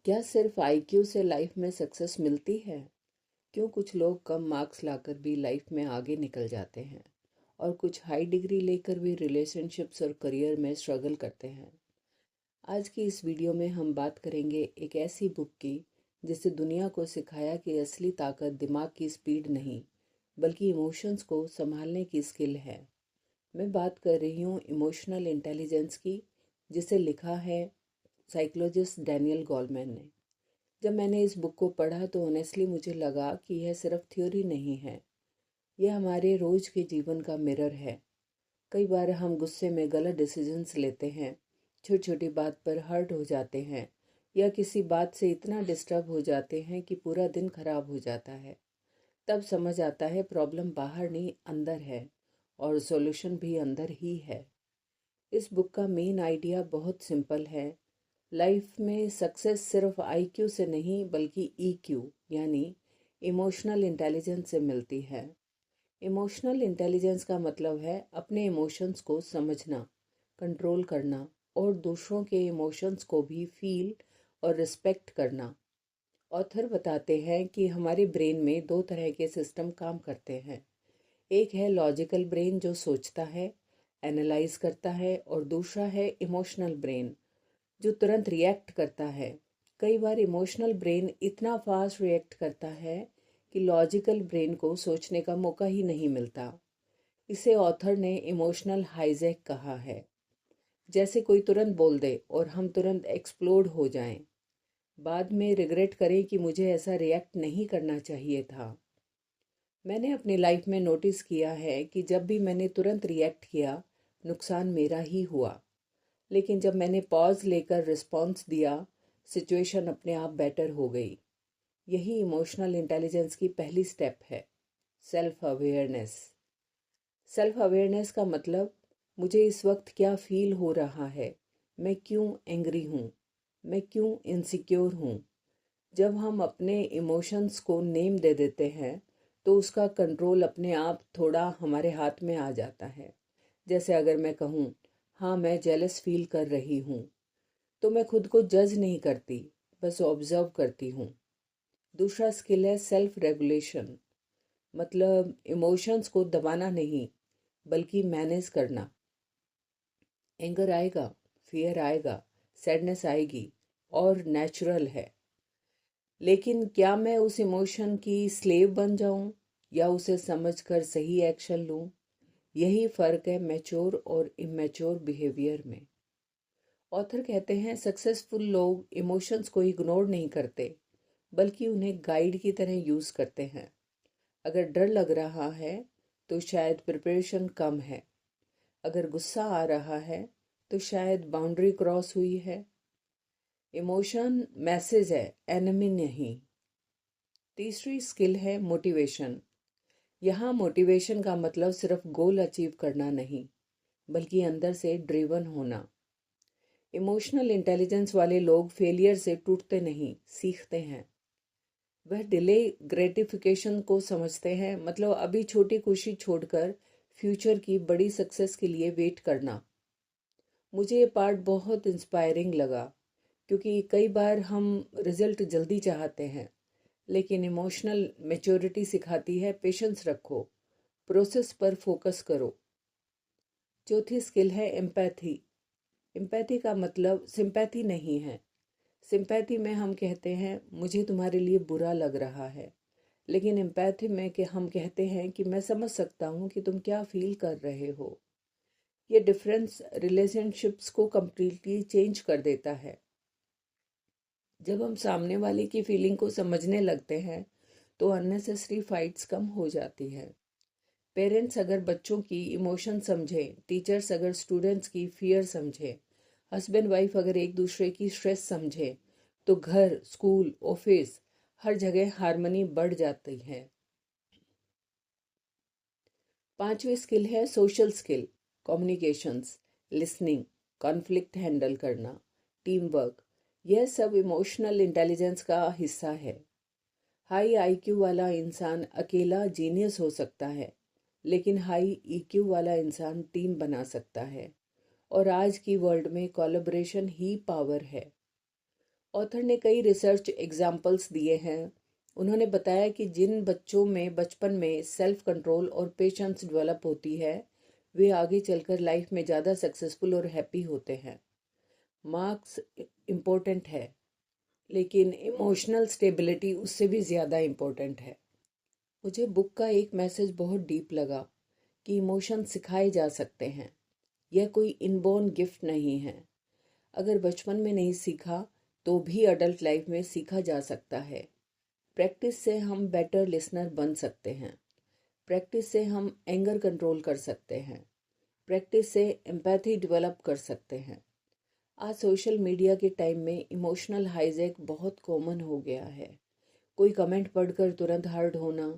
क्या सिर्फ आईक्यू से लाइफ में सक्सेस मिलती है? क्यों कुछ लोग कम मार्क्स लाकर भी लाइफ में आगे निकल जाते हैं और कुछ हाई डिग्री लेकर भी रिलेशनशिप्स और करियर में स्ट्रगल करते हैं? आज की इस वीडियो में हम बात करेंगे एक ऐसी बुक की जिससे दुनिया को सिखाया कि असली ताकत दिमाग की स्पीड नहीं बल्कि इमोशंस को संभालने की स्किल है। मैं बात कर रही हूँ इमोशनल इंटेलिजेंस की, जिसे लिखा है साइकोलॉजिस्ट डैनियल गोलमैन ने। जब मैंने इस बुक को पढ़ा तो ऑनेस्टली मुझे लगा कि यह सिर्फ थ्योरी नहीं है, यह हमारे रोज के जीवन का मिरर है। कई बार हम गुस्से में गलत डिसीजंस लेते हैं, छोटी छोटी बात पर हर्ट हो जाते हैं या किसी बात से इतना डिस्टर्ब हो जाते हैं कि पूरा दिन खराब हो जाता है। तब समझ आता है प्रॉब्लम बाहर नहीं अंदर है और सॉल्यूशन भी अंदर ही है। इस बुक का मेन आइडिया बहुत सिंपल है। लाइफ में सक्सेस सिर्फ आईक्यू से नहीं बल्कि ईक्यू यानी इमोशनल इंटेलिजेंस से मिलती है। इमोशनल इंटेलिजेंस का मतलब है अपने इमोशंस को समझना, कंट्रोल करना और दूसरों के इमोशंस को भी फील और रिस्पेक्ट करना। ऑथर बताते हैं कि हमारे ब्रेन में दो तरह के सिस्टम काम करते हैं। एक है लॉजिकल ब्रेन जो सोचता है, एनालाइज करता है, और दूसरा है इमोशनल ब्रेन जो तुरंत रिएक्ट करता है। कई बार इमोशनल ब्रेन इतना फास्ट रिएक्ट करता है कि लॉजिकल ब्रेन को सोचने का मौका ही नहीं मिलता। इसे ऑथर ने इमोशनल हाईजैक कहा है। जैसे कोई तुरंत बोल दे और हम तुरंत एक्सप्लोड हो जाएं, बाद में रिग्रेट करें कि मुझे ऐसा रिएक्ट नहीं करना चाहिए था। मैंने अपनी लाइफ में नोटिस किया है कि जब भी मैंने तुरंत रिएक्ट किया, नुकसान मेरा ही हुआ। लेकिन जब मैंने पॉज लेकर रिस्पॉन्स दिया, सिचुएशन अपने आप बेटर हो गई। यही इमोशनल इंटेलिजेंस की पहली स्टेप है, सेल्फ अवेयरनेस। सेल्फ अवेयरनेस का मतलब मुझे इस वक्त क्या फील हो रहा है, मैं क्यों एंग्री हूँ, मैं क्यों इनसिक्योर हूँ। जब हम अपने इमोशंस को नेम दे देते हैं तो उसका कंट्रोल अपने आप थोड़ा हमारे हाथ में आ जाता है। जैसे अगर मैं कहूँ, हाँ मैं जेलस फील कर रही हूँ, तो मैं खुद को जज नहीं करती, बस ऑब्जर्व करती हूँ। दूसरा स्किल है सेल्फ रेगुलेशन, मतलब इमोशंस को दबाना नहीं बल्कि मैनेज करना। एंगर आएगा, फियर आएगा, सैडनेस आएगी और नेचुरल है। लेकिन क्या मैं उस इमोशन की स्लेव बन जाऊं या उसे समझकर सही एक्शन लूं? यही फर्क है मैच्योर और इमेच्योर बिहेवियर में। ऑथर कहते हैं सक्सेसफुल लोग इमोशंस को इग्नोर नहीं करते बल्कि उन्हें गाइड की तरह यूज करते हैं। अगर डर लग रहा है तो शायद प्रिपरेशन कम है, अगर गुस्सा आ रहा है तो शायद बाउंड्री क्रॉस हुई है। इमोशन मैसेज है, एनिमी नहीं। तीसरी स्किल है मोटिवेशन। यहाँ मोटिवेशन का मतलब सिर्फ गोल अचीव करना नहीं बल्कि अंदर से ड्रिवन होना। इमोशनल इंटेलिजेंस वाले लोग फेलियर से टूटते नहीं, सीखते हैं। वह डिले ग्रेटिफिकेशन को समझते हैं, मतलब अभी छोटी खुशी छोड़कर फ्यूचर की बड़ी सक्सेस के लिए वेट करना। मुझे ये पार्ट बहुत इंस्पायरिंग लगा क्योंकि कई बार हम रिजल्ट जल्दी चाहते हैं, लेकिन इमोशनल मैच्योरिटी सिखाती है पेशेंस रखो, प्रोसेस पर फोकस करो। चौथी स्किल है एम्पैथी। एम्पैथी का मतलब सिंपैथी नहीं है। सिंपैथी में हम कहते हैं मुझे तुम्हारे लिए बुरा लग रहा है, लेकिन एम्पैथी में कि हम कहते हैं कि मैं समझ सकता हूँ कि तुम क्या फील कर रहे हो। ये डिफरेंस रिलेशनशिप्स को कम्प्लीटली चेंज कर देता है। जब हम सामने वाले की फीलिंग को समझने लगते हैं तो अननेसेसरी फाइट्स कम हो जाती है। पेरेंट्स अगर बच्चों की इमोशन समझें, टीचर्स अगर स्टूडेंट्स की फियर समझें, हस्बैंड वाइफ अगर एक दूसरे की स्ट्रेस समझें, तो घर, स्कूल, ऑफिस, हर जगह हार्मनी बढ़ जाती है। पांचवी स्किल है social skill, communications, listening, conflict handle करना, टीम वर्क। यह सब इमोशनल इंटेलिजेंस का हिस्सा है। हाई आईक्यू वाला इंसान अकेला जीनियस हो सकता है, लेकिन हाई ईक्यू वाला इंसान टीम बना सकता है। और आज की वर्ल्ड में कोलैबोरेशन ही पावर है। ऑथर ने कई रिसर्च एग्जाम्पल्स दिए हैं। उन्होंने बताया कि जिन बच्चों में बचपन में सेल्फ कंट्रोल और पेशेंस डेवलप होती है, वे आगे चलकर लाइफ में ज़्यादा सक्सेसफुल और हैप्पी होते हैं। मार्क्स इम्पोर्टेंट है, लेकिन इमोशनल स्टेबिलिटी उससे भी ज़्यादा इम्पोर्टेंट है। मुझे बुक का एक मैसेज बहुत डीप लगा कि इमोशन सिखाए जा सकते हैं। यह कोई इनबॉर्न गिफ्ट नहीं है। अगर बचपन में नहीं सीखा तो भी अडल्ट लाइफ में सीखा जा सकता है। प्रैक्टिस से हम बेटर लिसनर बन सकते हैं। प्रैक्टिस से हम एंगर कंट्रोल कर सकते हैं। प्रैक्टिस से एम्पैथी डेवलप कर सकते हैं। आज सोशल मीडिया के टाइम में इमोशनल हाईजैक बहुत कॉमन हो गया है। कोई कमेंट पढ़कर तुरंत हर्ट होना,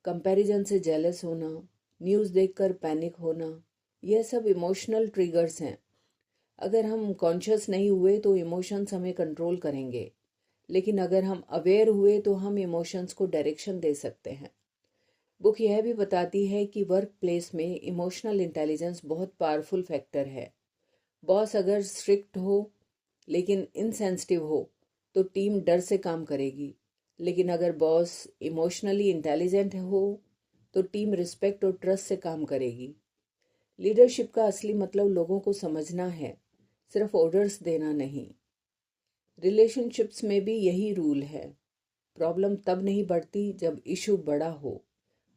कंपैरिजन से जेलस होना, न्यूज़ देखकर पैनिक होना, यह सब इमोशनल ट्रिगर्स हैं। अगर हम कॉन्शियस नहीं हुए तो इमोशंस हमें कंट्रोल करेंगे, लेकिन अगर हम अवेयर हुए तो हम इमोशंस को डायरेक्शन दे सकते हैं। बुक यह भी बताती है कि वर्क प्लेस में इमोशनल इंटेलिजेंस बहुत पावरफुल फैक्टर है। बॉस अगर स्ट्रिक्ट हो लेकिन इनसेंसिटिव हो तो टीम डर से काम करेगी, लेकिन अगर बॉस इमोशनली इंटेलिजेंट हो तो टीम रिस्पेक्ट और ट्रस्ट से काम करेगी। लीडरशिप का असली मतलब लोगों को समझना है, सिर्फ ऑर्डर्स देना नहीं। रिलेशनशिप्स में भी यही रूल है। प्रॉब्लम तब नहीं बढ़ती जब इशू बड़ा हो।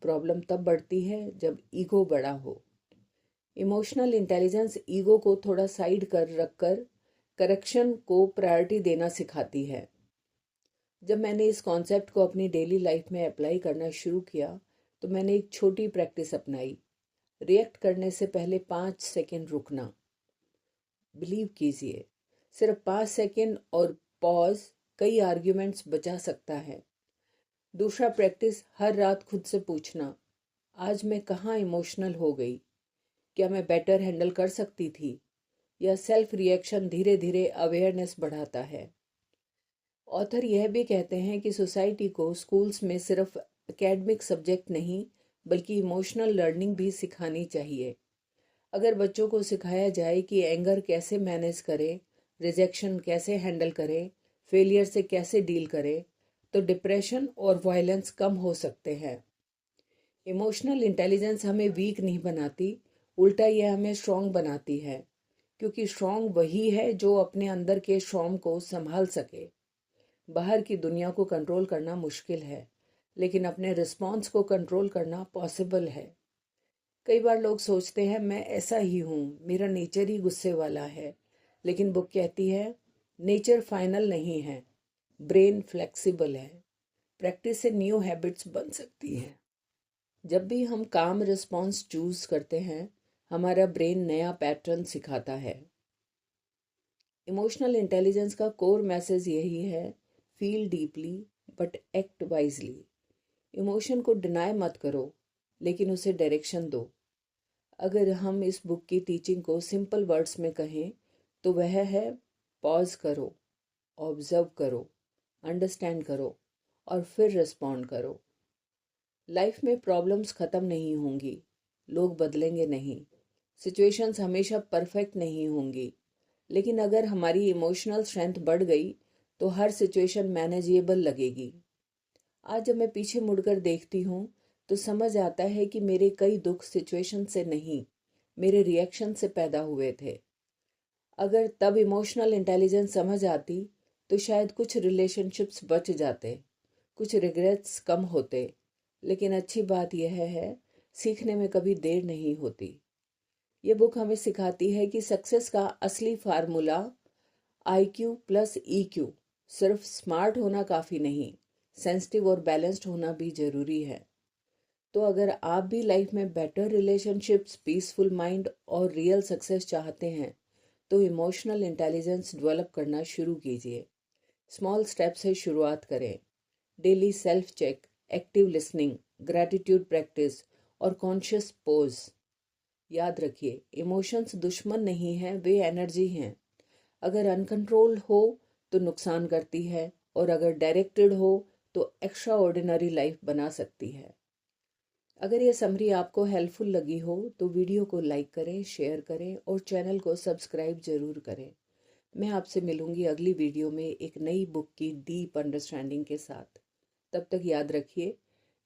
प्रॉब्लम तब बढ़ती है जब ईगो बड़ा हो। इमोशनल इंटेलिजेंस ईगो को थोड़ा साइड कर रखकर करेक्शन को प्रायोरिटी देना सिखाती है। जब मैंने इस कॉन्सेप्ट को अपनी डेली लाइफ में अप्लाई करना शुरू किया तो मैंने एक छोटी प्रैक्टिस अपनाई। रिएक्ट करने से पहले 5 सेकंड रुकना। बिलीव कीजिए, सिर्फ 5 सेकंड और पॉज कई आर्ग्यूमेंट्स बचा सकता है। दूसरा प्रैक्टिस, हर रात खुद से पूछना, आज मैं कहाँ इमोशनल हो गई? क्या मैं बेटर हैंडल कर सकती थी? यह सेल्फ रिएक्शन धीरे धीरे अवेयरनेस बढ़ाता है। ऑथर यह भी कहते हैं कि सोसाइटी को स्कूल्स में सिर्फ एकेडमिक सब्जेक्ट नहीं बल्कि इमोशनल लर्निंग भी सिखानी चाहिए। अगर बच्चों को सिखाया जाए कि एंगर कैसे मैनेज करें, रिजेक्शन कैसे हैंडल करें, फेलियर से कैसे डील करें, तो डिप्रेशन और वायलेंस कम हो सकते हैं। इमोशनल इंटेलिजेंस हमें वीक नहीं बनाती, उल्टा यह हमें स्ट्रांग बनाती है, क्योंकि स्ट्रांग वही है जो अपने अंदर के स्ट्रॉम को संभाल सके। बाहर की दुनिया को कंट्रोल करना मुश्किल है, लेकिन अपने रिस्पॉन्स को कंट्रोल करना पॉसिबल है। कई बार लोग सोचते हैं मैं ऐसा ही हूँ, मेरा नेचर ही गुस्से वाला है, लेकिन बुक कहती है नेचर फाइनल नहीं है, ब्रेन फ्लेक्सिबल है। प्रैक्टिस से न्यू हैबिट्स बन सकती हैं। जब भी हम काम रिस्पॉन्स चूज करते हैं, हमारा ब्रेन नया पैटर्न सिखाता है। इमोशनल इंटेलिजेंस का कोर मैसेज यही है, feel deeply but act wisely. Emotion को डिनाई मत करो, लेकिन उसे डायरेक्शन दो। अगर हम इस बुक की टीचिंग को सिंपल वर्ड्स में कहें तो वह है, पॉज करो, ऑब्जर्व करो, अंडरस्टैंड करो और फिर रिस्पॉन्ड करो। लाइफ में प्रॉब्लम्स ख़त्म नहीं होंगी, लोग बदलेंगे नहीं, सिचुएशंस हमेशा परफेक्ट नहीं होंगी, लेकिन अगर हमारी इमोशनल स्ट्रेंथ बढ़ गई तो हर सिचुएशन मैनेजेबल लगेगी। आज जब मैं पीछे मुड़कर देखती हूँ तो समझ आता है कि मेरे कई दुख सिचुएशन से नहीं, मेरे रिएक्शन से पैदा हुए थे। अगर तब इमोशनल इंटेलिजेंस समझ आती तो शायद कुछ रिलेशनशिप्स बच जाते, कुछ रिग्रेट्स कम होते। लेकिन अच्छी बात यह है, सीखने में कभी देर नहीं होती। ये बुक हमें सिखाती है कि सक्सेस का असली फार्मूला IQ प्लस EQ। सिर्फ स्मार्ट होना काफ़ी नहीं, सेंसिटिव और बैलेंस्ड होना भी ज़रूरी है। तो अगर आप भी लाइफ में बेटर रिलेशनशिप्स, पीसफुल माइंड और रियल सक्सेस चाहते हैं तो इमोशनल इंटेलिजेंस डेवलप करना शुरू कीजिए। स्मॉल स्टेप से शुरुआत करें। Daily self check, active listening, gratitude practice और कॉन्शियस पोज। याद रखिए, इमोशंस दुश्मन नहीं हैं, वे एनर्जी हैं। अगर अनकंट्रोल हो तो नुकसान करती है, और अगर डायरेक्टेड हो तो एक्स्ट्रा ऑर्डिनरी लाइफ बना सकती है। अगर ये समरी आपको हेल्पफुल लगी हो तो वीडियो को लाइक करें, शेयर करें और चैनल को सब्सक्राइब ज़रूर करें। मैं आपसे मिलूंगी अगली वीडियो में एक नई बुक की डीप अंडरस्टैंडिंग के साथ। तब तक याद रखिए,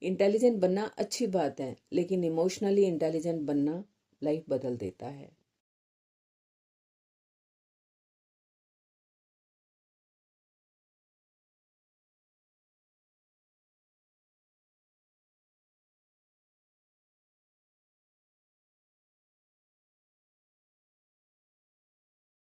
इंटेलिजेंट बनना अच्छी बात है, लेकिन इमोशनली इंटेलिजेंट बनना लाइफ बदल देता है।